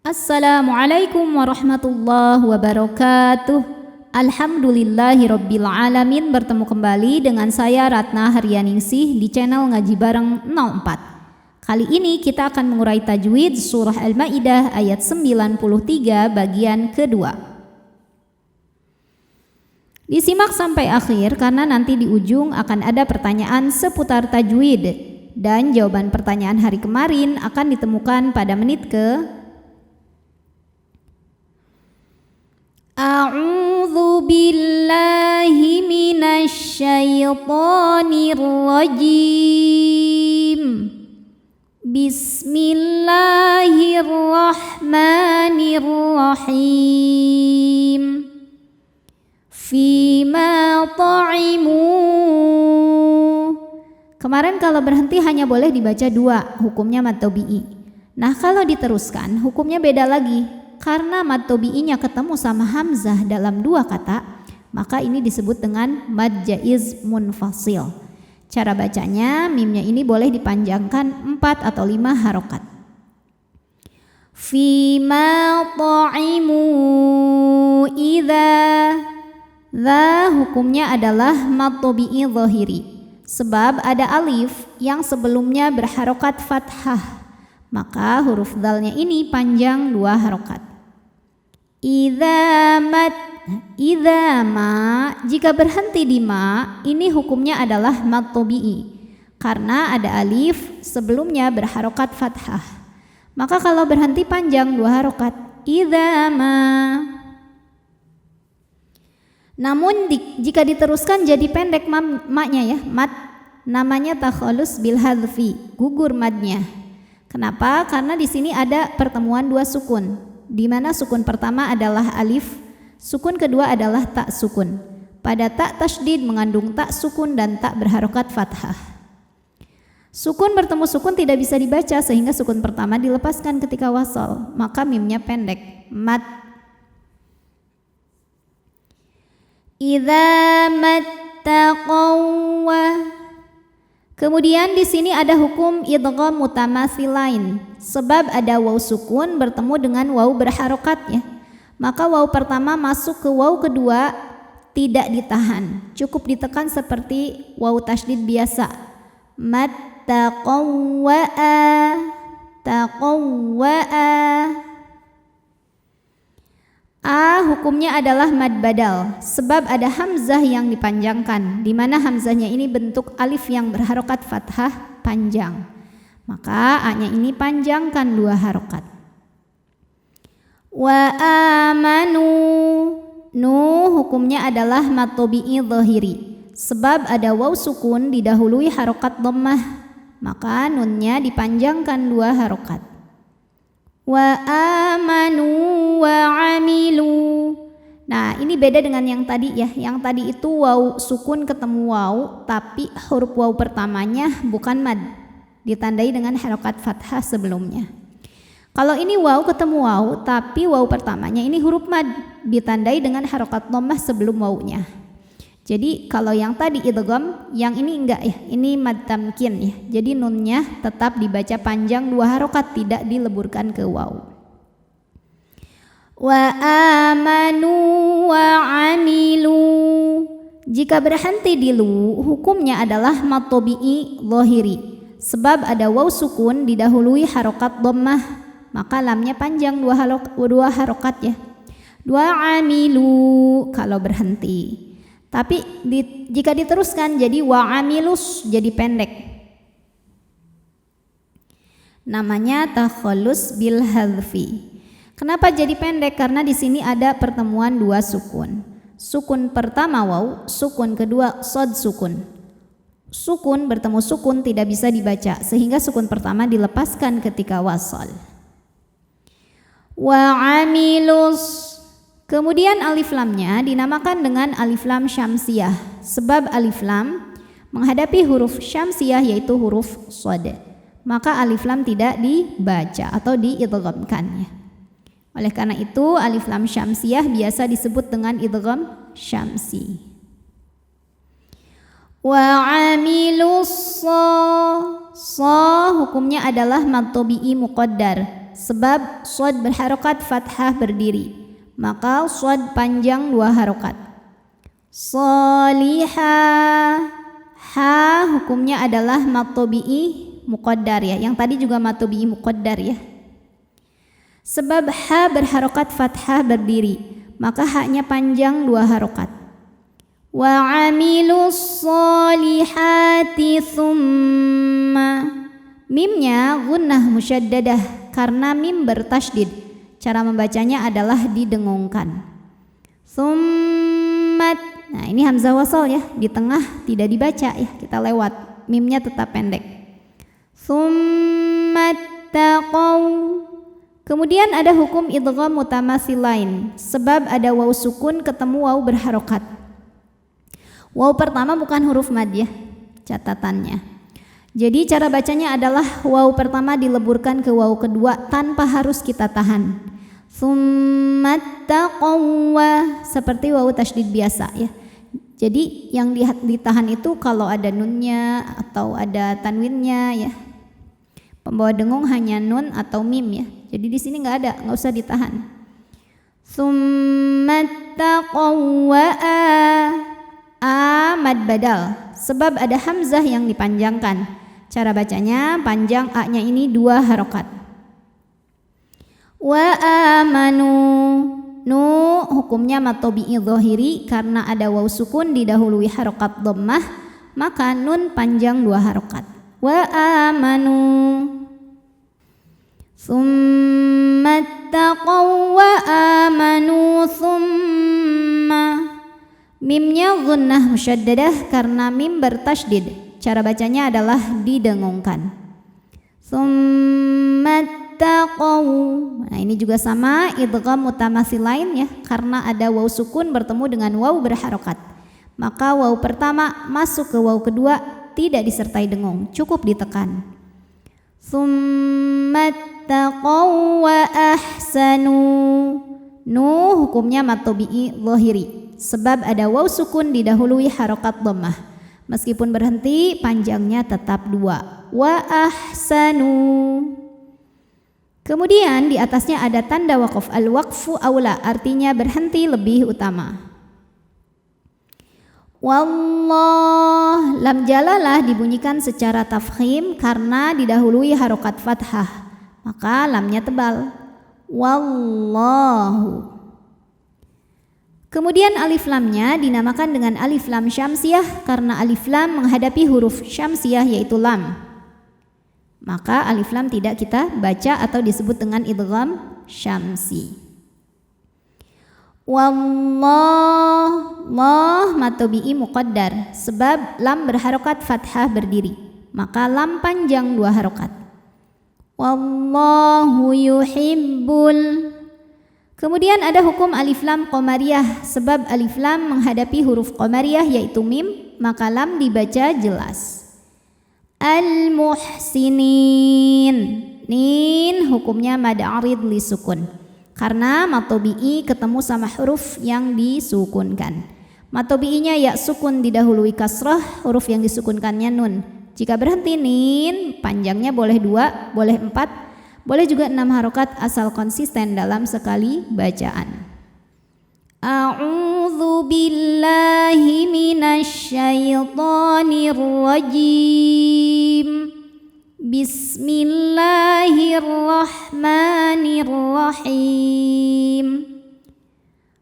Assalamualaikum warahmatullahi wabarakatuh. Alhamdulillahirabbil alamin. Bertemu kembali dengan saya Ratna Haryaningsih di channel Ngaji Bareng 04. Kali ini kita akan mengurai tajwid surah Al-Maidah ayat 93 bagian kedua. Disimak sampai akhir karena nanti di ujung akan ada pertanyaan seputar tajwid dan jawaban pertanyaan hari kemarin akan ditemukan pada menit ke A'udzu billahi minasy syaithanir rajim. Bismillahirrahmanirrahim. Fima ta'imu. Kemarin kalau berhenti hanya boleh dibaca dua, hukumnya mad tabi'i. Nah, kalau diteruskan hukumnya beda lagi. Karena mad tabi'inya ketemu sama hamzah dalam dua kata, maka ini disebut dengan mad jaiz munfasil. Cara bacanya, mimnya ini boleh dipanjangkan 4 atau 5 harokat. Fima ta'imu idza. Dza hukumnya adalah mad tabi'i zahiri, sebab ada alif yang sebelumnya berharokat fathah, maka huruf dzalnya ini panjang 2 harokat. Idza ma, jika berhenti di ma, ini hukumnya adalah mad tabi'i karena ada alif sebelumnya berharokat fathah. Maka kalau berhenti panjang 2 harokat, idza ma. Namun jika diteruskan jadi pendek maknya ya, mad, namanya takhalus bil hadfi, gugur madnya. Kenapa? Karena di sini ada pertemuan 2 sukun, di mana sukun pertama adalah alif, sukun kedua adalah tak sukun. Pada tak tasydid mengandung tak sukun dan tak berharokat fathah. Sukun bertemu sukun tidak bisa dibaca sehingga sukun pertama dilepaskan ketika wasal, maka mimnya pendek, mad. Idza mattaqaw. Kemudian di sini ada hukum idgham mutamatsilain, sebab ada waw sukun bertemu dengan waw berharokat ya. Maka waw pertama masuk ke waw kedua tidak ditahan, cukup ditekan seperti waw tasydid biasa. Mat taqawwa'a, taqawwa'a. A hukumnya adalah mad badal, sebab ada hamzah yang dipanjangkan, di mana hamzahnya ini bentuk alif yang berharokat fathah panjang. Maka A-nya ini panjangkan 2 harokat. Wa amanu, nu hukumnya adalah mad tabi'i zahiri, sebab ada waw sukun didahului harokat dhammah, maka nunnya dipanjangkan 2 harokat. Wa amanu wa amilu. Nah, ini beda dengan yang tadi ya. Yang tadi itu waw sukun ketemu waw, tapi huruf waw pertamanya bukan mad, ditandai dengan harokat fathah sebelumnya. Kalau ini waw ketemu waw, tapi waw pertamanya ini huruf mad, ditandai dengan harokat dhammah sebelum wawnya. Jadi kalau yang tadi idgham, yang ini enggak ya, ini mad tamkin ya. Jadi nunnya tetap dibaca panjang 2 harokat, tidak dileburkan ke waw. Wa amanu wa amilu. Jika berhenti di lu, hukumnya adalah mad tabi'i zahiri, sebab ada waw sukun didahului harokat dhammah, maka lamnya panjang 2 harokat ya. Wa amilu kalau berhenti. Tapi jika diteruskan jadi wa'amilus, jadi pendek. Namanya takhalus bil hadfi. Kenapa jadi pendek? Karena di sini ada pertemuan 2 sukun. Sukun pertama waw, sukun kedua shad sukun. Sukun bertemu sukun tidak bisa dibaca, sehingga sukun pertama dilepaskan ketika wasal. Wa'amilus. Kemudian alif lamnya dinamakan dengan alif lam syamsiyah, sebab alif lam menghadapi huruf syamsiyah yaitu huruf shad. Maka alif lam tidak dibaca atau diidghamkan ya. Oleh karena itu alif lam syamsiyah biasa disebut dengan idgham syamsi. Wa amilus so hukumnya adalah mad tabi'i muqaddar, sebab shad berharokat fathah berdiri, maka shad panjang 2 harokat. Salihah, ha hukumnya adalah mad tabi'i muqaddar ya, yang tadi juga mad tabi'i muqaddar ya. Sebab ha berharokat fathah berdiri, maka haknya panjang 2 harokat. Wa amilus solihati thumma, mimnya gunnah musyaddadah karena mim bertasydid. Cara membacanya adalah didengungkan. Thummat, nah ini hamzah wasal ya, di tengah tidak dibaca ya, kita lewat, mimnya tetap pendek. Thummat taqaw, kemudian ada hukum idgham mutamatsilain, sebab ada waw sukun ketemu waw berharokat. Waw pertama bukan huruf mad ya, catatannya. Jadi cara bacanya adalah waw pertama dileburkan ke waw kedua tanpa harus kita tahan. Tsummat taqawwa, seperti waw tasydid biasa ya. Jadi yang ditahan itu kalau ada nunnya atau ada tanwinnya ya. Pembawa dengung hanya nun atau mim ya. Jadi di sini nggak usah ditahan. Tsummat taqawwa, mad badal, sebab ada hamzah yang dipanjangkan. Cara bacanya panjang a-nya ini 2 harokat. Wa amanu, nu hukumnya mad tabi'i dhahiri karena ada waw sukun didahului harokat dhammah, maka nun panjang 2 harokat. Wa amanu tsumma taqaw wa amanu tsumma, mimnya gunnah musyaddadah karena mim bertasydid. Cara bacanya adalah didengungkan. Tsummat taqaw, nah ini juga sama idgham mutamatsilain ya, karena ada waw sukun bertemu dengan waw berharokat, maka waw pertama masuk ke waw kedua tidak disertai dengung, cukup ditekan. Tsummat taqaw wa ahsanu, nu hukumnya mad tabi'i dhahiri, sebab ada waw sukun didahului harokat dhammah, meskipun berhenti panjangnya tetap 2. Wa ahsanu, kemudian di atasnya ada tanda waqaf, al-waqfu aula, artinya berhenti lebih utama. Wallah, lam jalalah dibunyikan secara tafkhim karena didahului harokat fathah, maka lamnya tebal. Wallahu. Kemudian alif lamnya dinamakan dengan alif lam syamsiyah karena alif lam menghadapi huruf syamsiyah yaitu lam. Maka alif lam tidak kita baca atau disebut dengan idgham syamsi. Wallah, Allah mad tabi'i muqaddar, sebab lam berharokat fathah berdiri, maka lam panjang 2 harokat. Wallahu yuhibbul. Kemudian ada hukum alif lam qamariyah, sebab alif lam menghadapi huruf qamariyah yaitu mim, maka lam dibaca jelas. Al-muhsinin, nin hukumnya mad arid li sukun karena mad tabi'i ketemu sama huruf yang disukunkan. Mad tabi'inya ya sukun didahului kasrah, huruf yang disukunkannya nun. Jika berhenti nin, panjangnya boleh 2, boleh 4, boleh juga 6 harokat asal konsisten dalam sekali bacaan. A'udzu billahi minasy syaithanir rajim. Bismillahirrahmanirrahim.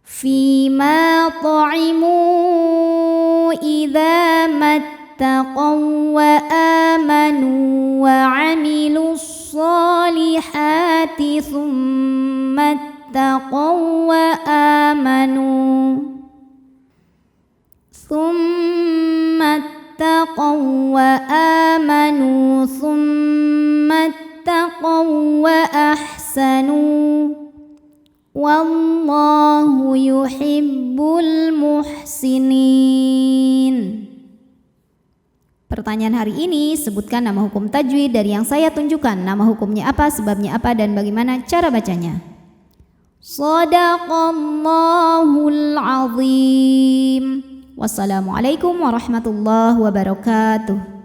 Fima ta'imu idza mattaqaw wa amanu wa 'amilus solihati tsumma taqaw wa amanu tsumma taqaw wa amanu tsumma taqaw wa ahsanu wallahu yuhibbul muhsinin. Pertanyaan hari ini, sebutkan nama hukum tajwid dari yang saya tunjukkan. Nama hukumnya apa, sebabnya apa, dan bagaimana cara bacanya. Shadaqallahul azim. Wassalamualaikum warahmatullahi wabarakatuh.